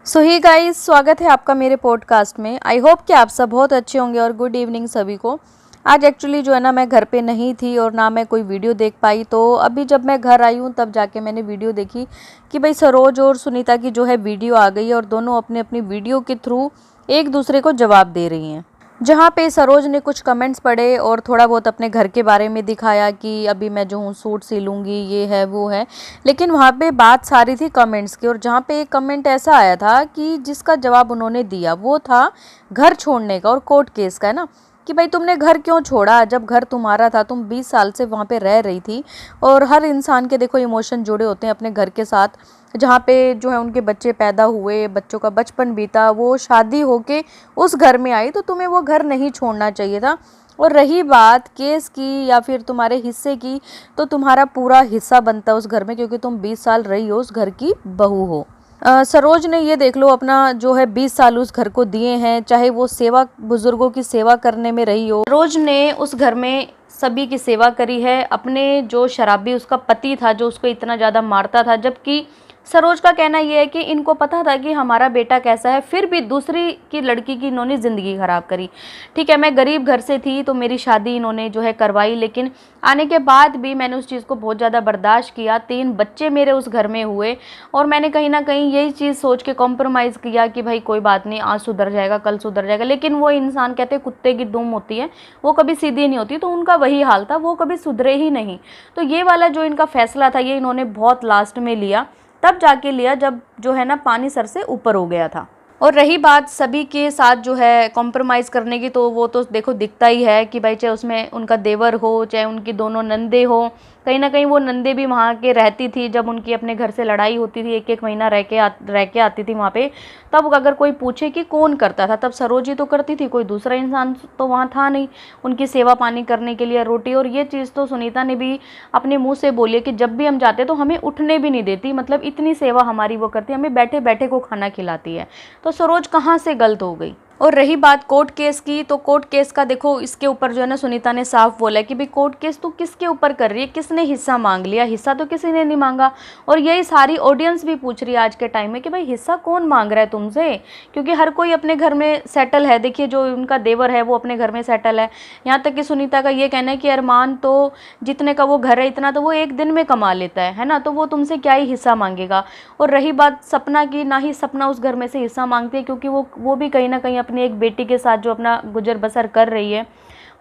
सो ही guys, स्वागत है आपका मेरे पॉडकास्ट में। आई होप कि आप सब बहुत अच्छे होंगे और गुड इवनिंग सभी को। आज एक्चुअली जो है ना, मैं घर पे नहीं थी और ना मैं कोई वीडियो देख पाई। तो अभी जब मैं घर आई हूँ तब जाके मैंने वीडियो देखी कि भाई सरोज और सुनीता की जो है वीडियो आ गई है और दोनों अपनी अपनी वीडियो के थ्रू एक दूसरे को जवाब दे रही हैं। जहाँ पे सरोज ने कुछ कमेंट्स पढ़े और थोड़ा बहुत अपने घर के बारे में दिखाया कि अभी मैं जो हूँ सूट सिलूँगी, ये है वो है। लेकिन वहाँ पे बात सारी थी कमेंट्स की, और जहाँ पे एक कमेंट ऐसा आया था कि जिसका जवाब उन्होंने दिया वो था घर छोड़ने का और कोर्ट केस का, है ना, कि भाई तुमने घर क्यों छोड़ा जब घर तुम्हारा था, तुम 20 साल से वहाँ पे रह रही थी। और हर इंसान के देखो इमोशन जुड़े होते हैं अपने घर के साथ, जहाँ पे जो है उनके बच्चे पैदा हुए, बच्चों का बचपन बीता, वो शादी होके उस घर में आई, तो तुम्हें वो घर नहीं छोड़ना चाहिए था। और रही बात केस की या फिर तुम्हारे हिस्से की, तो तुम्हारा पूरा हिस्सा बनता है उस घर में, क्योंकि तुम 20 साल रही हो, उस घर की बहू हो। सरोज ने ये देख लो अपना जो है 20 साल उस घर को दिए हैं, चाहे वो सेवा, बुजुर्गों की सेवा करने में रही हो। सरोज ने उस घर में सभी की सेवा करी है। अपने जो शराबी उसका पति था जो उसको इतना ज़्यादा मारता था, जबकि सरोज का कहना यह है कि इनको पता था कि हमारा बेटा कैसा है, फिर भी दूसरी की लड़की की इन्होंने ज़िंदगी ख़राब करी। ठीक है, मैं गरीब घर से थी तो मेरी शादी इन्होंने जो है करवाई, लेकिन आने के बाद भी मैंने उस चीज़ को बहुत ज़्यादा बर्दाश्त किया। 3 बच्चे मेरे उस घर में हुए और मैंने कहीं ना कहीं यही चीज़ सोच के कॉम्प्रोमाइज़ किया कि भाई कोई बात नहीं, आज सुधर जाएगा, कल सुधर जाएगा। लेकिन वो इंसान, कहते कुत्ते की दुम होती है, वो कभी सीधी नहीं होती, तो उनका वही हाल था, वो कभी सुधरे ही नहीं। तो ये वाला जो इनका फैसला था ये इन्होंने बहुत लास्ट में लिया, तब जाके लिया जब जो है ना पानी सर से ऊपर हो गया था। और रही बात सभी के साथ जो है कॉम्प्रोमाइज़ करने की, तो वो तो देखो दिखता ही है कि भाई चाहे उसमें उनका देवर हो, चाहे उनकी दोनों नंदे हो, कहीं ना कहीं वो नंदे भी वहाँ के रहती थी। जब उनकी अपने घर से लड़ाई होती थी, एक एक महीना रह के आती थी वहाँ पे, तब अगर कोई पूछे कि कौन करता था, तब सरोज ही तो करती थी, कोई दूसरा इंसान तो वहाँ था नहीं उनकी सेवा पानी करने के लिए, रोटी। और ये चीज़ तो सुनीता ने भी अपने मुँह से बोली है कि जब भी हम जाते तो हमें उठने भी नहीं देती, मतलब इतनी सेवा हमारी वो करती है, हमें बैठे बैठे को खाना खिलाती है। तो सरोज कहाँ से गलत हो गई। और रही बात कोर्ट केस की, तो कोर्ट केस का देखो इसके ऊपर जो है ना सुनीता ने साफ बोला है कि भाई कोर्ट केस तू किसके ऊपर कर रही है, किसने हिस्सा मांग लिया, हिस्सा तो किसी ने नहीं मांगा। और यही सारी ऑडियंस भी पूछ रही है आज के टाइम में कि भाई हिस्सा कौन मांग रहा है तुमसे, क्योंकि हर कोई अपने घर में सेटल है। देखिए जो उनका देवर है वो अपने घर में सेटल है, यहाँ तक कि सुनीता का ये कहना है कि अरमान तो जितने का वो घर है इतना तो वो एक दिन में कमा लेता है ना, तो वो तुमसे क्या ही हिस्सा मांगेगा। और रही बात सपना की, ना ही सपना उस घर में से हिस्सा मांगती है, क्योंकि वो भी कहीं ना कहीं अपनी एक बेटी के साथ जो अपना गुजर बसर कर रही है।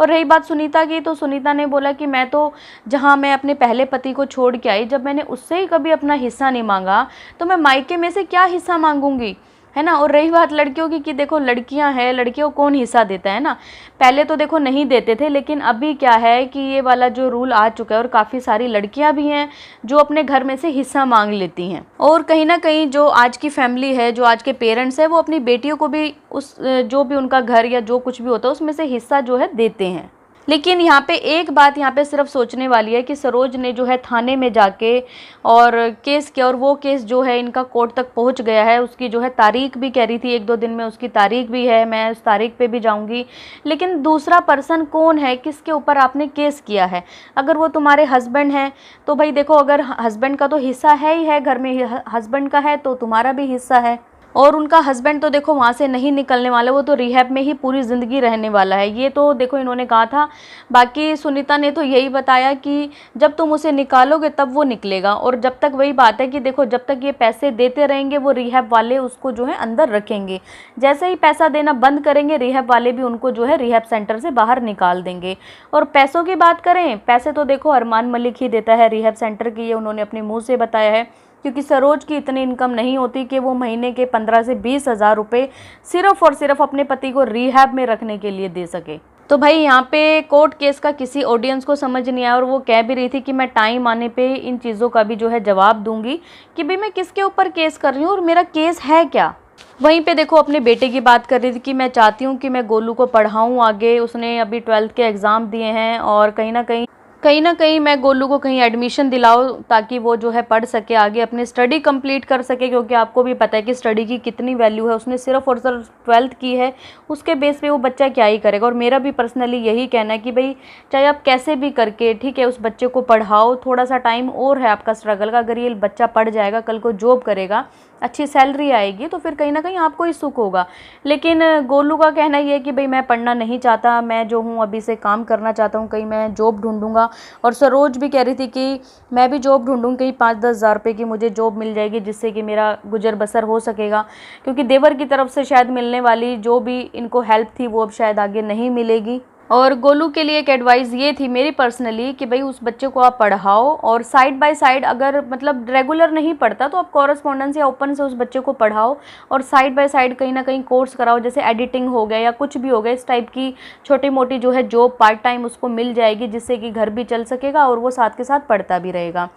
और रही बात सुनीता की, तो सुनीता ने बोला कि मैं तो जहां मैं अपने पहले पति को छोड़ के आई, जब मैंने उससे ही कभी अपना हिस्सा नहीं मांगा, तो मैं मायके में से क्या हिस्सा मांगूंगी, है ना। और रही बात लड़कियों की कि देखो लड़कियां हैं, लड़कियों को कौन हिस्सा देता है ना, पहले तो देखो नहीं देते थे, लेकिन अभी क्या है कि ये वाला जो रूल आ चुका है और काफ़ी सारी लड़कियां भी हैं जो अपने घर में से हिस्सा मांग लेती हैं। और कहीं ना कहीं जो आज की फैमिली है, जो आज के पेरेंट्स है, वो अपनी बेटियों को भी उस जो भी उनका घर या जो कुछ भी होता है उसमें से हिस्सा जो है देते हैं। लेकिन यहाँ पे एक बात यहाँ पे सिर्फ सोचने वाली है कि सरोज ने जो है थाने में जाके और केस किया, और वो केस जो है इनका कोर्ट तक पहुँच गया है। उसकी जो है तारीख भी कह रही थी 1-2 दिन में उसकी तारीख भी है, मैं उस तारीख पे भी जाऊंगी। लेकिन दूसरा पर्सन कौन है, किसके ऊपर आपने केस किया है? अगर वो तुम्हारे हस्बैंड हैं तो भाई देखो, अगर हस्बैंड का तो हिस्सा है ही है, घर में हस्बैंड का है तो तुम्हारा भी हिस्सा है। और उनका हस्बैंड तो देखो वहाँ से नहीं निकलने वाला, वो तो रिहैब में ही पूरी ज़िंदगी रहने वाला है, ये तो देखो इन्होंने कहा था। बाकी सुनीता ने तो यही बताया कि जब तुम उसे निकालोगे तब वो निकलेगा, और जब तक वही बात है कि देखो जब तक ये पैसे देते रहेंगे वो रिहैब वाले उसको जो है अंदर रखेंगे, जैसे ही पैसा देना बंद करेंगे रिहैब वाले भी उनको जो है रिहैब सेंटर से बाहर निकाल देंगे। और पैसों की बात करें, पैसे तो देखो अरमान मलिक ही देता है रिहैब सेंटर की, ये उन्होंने अपने मुँह से बताया है, क्योंकि सरोज की इतनी इनकम नहीं होती कि वो महीने के 15 से 20 हज़ार रुपये सिर्फ और सिर्फ अपने पति को रिहैब में रखने के लिए दे सके। तो भाई यहाँ पे कोर्ट केस का किसी ऑडियंस को समझ नहीं आया, और वो कह भी रही थी कि मैं टाइम आने पे इन चीज़ों का भी जो है जवाब दूंगी कि भाई मैं किसके ऊपर केस कर रही हूँ और मेरा केस है क्या। वहीं पे देखो अपने बेटे की बात कर रही थी कि मैं चाहती हूँ कि मैं गोलू को पढ़ाऊँ आगे, उसने अभी 12th के एग्ज़ाम दिए हैं और कहीं ना कहीं कहीं न कहीं मैं गोलू को कहीं एडमिशन दिलाऊँ ताकि वो जो है पढ़ सके, आगे अपनी स्टडी कंप्लीट कर सके, क्योंकि आपको भी पता है कि स्टडी की कितनी वैल्यू है। उसने सिर्फ़ और सिर्फ 12th की है, उसके बेस पे वो बच्चा क्या ही करेगा। और मेरा भी पर्सनली यही कहना है कि भई चाहे आप कैसे भी करके ठीक है उस बच्चे को पढ़ाओ, थोड़ा-सा टाइम और है आपका स्ट्रगल का। अगर ये बच्चा पढ़ जाएगा, कल को जॉब करेगा, अच्छी सैलरी आएगी, तो फिर कहीं न कहीं आपको ही सुख होगा। लेकिन गोलू का कहना ये है कि भई मैं पढ़ना नहीं चाहता, मैं जो हूँ अभी से काम करना चाहता हूँ, कहीं मैं जॉब ढूँढूँगा। और सरोज भी कह रही थी कि मैं भी जॉब ढूँढूँ, कहीं 5-10 हज़ार रुपये की मुझे जॉब मिल जाएगी जिससे कि मेरा गुजर बसर हो सकेगा, क्योंकि देवर की तरफ से शायद मिलने वाली जो भी इनको हेल्प थी वो अब शायद आगे नहीं मिलेगी। और गोलू के लिए एक एडवाइस ये थी मेरी पर्सनली कि भाई उस बच्चे को आप पढ़ाओ, और साइड बाय साइड अगर मतलब रेगुलर नहीं पढ़ता तो आप कॉरेस्पॉन्डेंस या ओपन से उस बच्चे को पढ़ाओ, और साइड बाय साइड कहीं ना कहीं कोर्स कराओ, जैसे एडिटिंग हो गया या कुछ भी हो गया, इस टाइप की छोटी मोटी जो है जॉब पार्ट टाइम उसको मिल जाएगी, जिससे कि घर भी चल सकेगा और वो साथ के साथ पढ़ता भी रहेगा।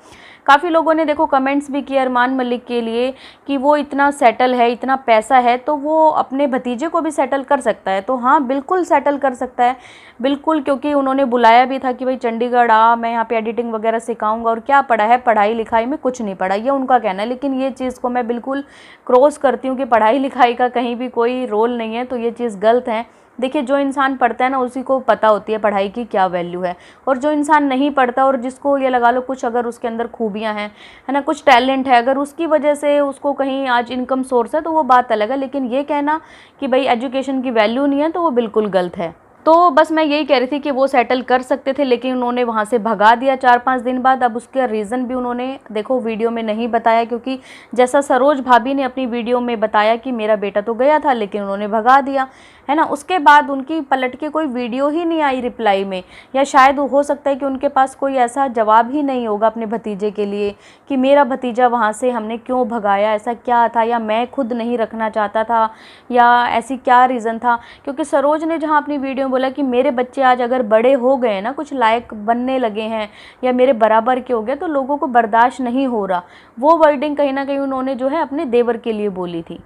काफ़ी लोगों ने देखो कमेंट्स भी किए अरमान मलिक के लिए कि वो इतना सेटल है, इतना पैसा है, तो वो अपने भतीजे को भी सेटल कर सकता है। तो हाँ, बिल्कुल सेटल कर सकता है, बिल्कुल, क्योंकि उन्होंने बुलाया भी था कि भाई चंडीगढ़ आ, मैं यहाँ पे एडिटिंग वगैरह सिखाऊंगा। और क्या पढ़ा है, पढ़ाई लिखाई में कुछ नहीं पढ़ा, ये उनका कहना है। लेकिन ये चीज़ को मैं बिल्कुल क्रॉस करती हूँ कि पढ़ाई लिखाई का कहीं भी कोई रोल नहीं है, तो ये चीज़ गलत है। देखिए, जो इंसान पढ़ता है ना उसी को पता होती है पढ़ाई की क्या वैल्यू है, और जो इंसान नहीं पढ़ता और जिसको ये लगा लो कुछ अगर उसके अंदर खूबियां हैं, है ना, कुछ टैलेंट है, अगर उसकी वजह से उसको कहीं आज इनकम सोर्स है तो वो बात अलग है। लेकिन ये कहना कि भाई एजुकेशन की वैल्यू नहीं है तो वो बिल्कुल गलत है। तो बस मैं यही कह रही थी कि वो सेटल कर सकते थे, लेकिन उन्होंने वहाँ से भगा दिया 4-5 दिन बाद। अब उसका रीज़न भी उन्होंने देखो वीडियो में नहीं बताया, क्योंकि जैसा सरोज भाभी ने अपनी वीडियो में बताया कि मेरा बेटा तो गया था लेकिन उन्होंने भगा दिया, है ना। उसके बाद उनकी पलट के कोई वीडियो ही नहीं आई रिप्लाई में, या शायद हो सकता है कि उनके पास कोई ऐसा जवाब ही नहीं होगा अपने भतीजे के लिए कि मेरा भतीजा वहाँ से हमने क्यों भगाया, ऐसा क्या था, या मैं खुद नहीं रखना चाहता था, या ऐसी क्या रीज़न था। क्योंकि सरोज ने जहाँ अपनी वीडियो में बोला कि मेरे बच्चे आज अगर बड़े हो गए ना, कुछ लायक बनने लगे हैं या मेरे बराबर के हो गए, तो लोगों को बर्दाश्त नहीं हो रहा, वो वर्डिंग कहीं ना कहीं उन्होंने जो है अपने देवर के लिए बोली थी।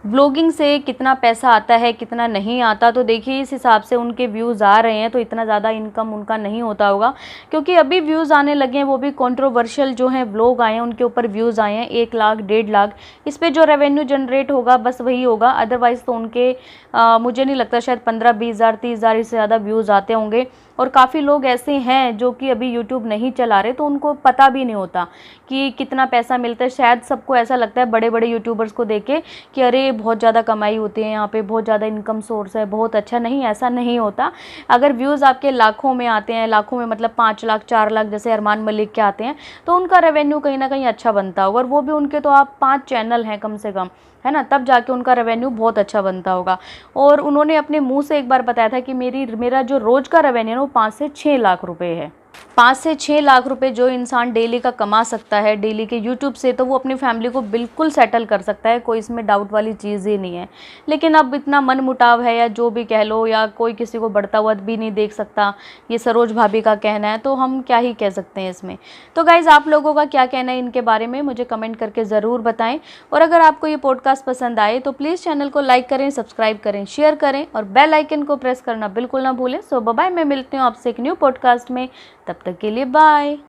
व्लॉगिंग से कितना पैसा आता है कितना नहीं आता, तो देखिए इस हिसाब से उनके व्यूज़ आ रहे हैं, तो इतना ज़्यादा इनकम उनका नहीं होता होगा, क्योंकि अभी व्यूज़ आने लगे हैं, वो भी कंट्रोवर्शियल जो हैं व्लॉग आए हैं उनके ऊपर व्यूज़ आए हैं 1 लाख 1.5 लाख। इस पे जो रेवेन्यू जनरेट होगा बस वही होगा, अदरवाइज़ तो उनके मुझे नहीं लगता, शायद 15-20 हज़ार 30 हज़ार इससे ज़्यादा व्यूज़ आते होंगे। और काफ़ी लोग ऐसे हैं जो कि अभी यूट्यूब नहीं चला रहे, तो उनको पता भी नहीं होता कि कितना पैसा मिलता है। शायद सबको ऐसा लगता है बड़े बड़े यूट्यूबर्स को देख के कि अरे बहुत ज़्यादा कमाई होती है यहाँ पे, बहुत ज़्यादा इनकम सोर्स है, बहुत अच्छा। नहीं, ऐसा नहीं होता। अगर व्यूज़ आपके लाखों में आते हैं, लाखों में मतलब 5 लाख 4 लाख जैसे अरमान मलिक के आते हैं, तो उनका रेवेन्यू कहीं ना कहीं अच्छा बनता होगा। और वो भी उनके तो आप 5 चैनल हैं कम से कम, है ना, तब जाके उनका रेवेन्यू बहुत अच्छा बनता होगा। और उन्होंने अपने मुंह से एक बार बताया था कि मेरा जो रोज़ का रेवेन्यू है वो 5 से 6 लाख रुपए है। 5 से 6 लाख रुपए जो इंसान डेली का कमा सकता है डेली के यूट्यूब से, तो वो अपनी फैमिली को बिल्कुल सेटल कर सकता है, कोई इसमें डाउट वाली चीज़ ही नहीं है। लेकिन अब इतना मन मुटाव है या जो भी कह लो, या कोई किसी को बढ़ता हुआ भी नहीं देख सकता, ये सरोज भाभी का कहना है, तो हम क्या ही कह सकते हैं इसमें। तो गाइज़, आप लोगों का क्या कहना है इनके बारे में मुझे कमेंट करके ज़रूर बताएं। और अगर आपको ये पॉडकास्ट पसंद आए तो प्लीज़ चैनल को लाइक करें, सब्सक्राइब करें, शेयर करें और बेल आइकन को प्रेस करना बिल्कुल ना भूलें। सो बाय, मैं मिलती हूँ आपसे एक न्यू पॉडकास्ट में, तब तक के लिए बाय।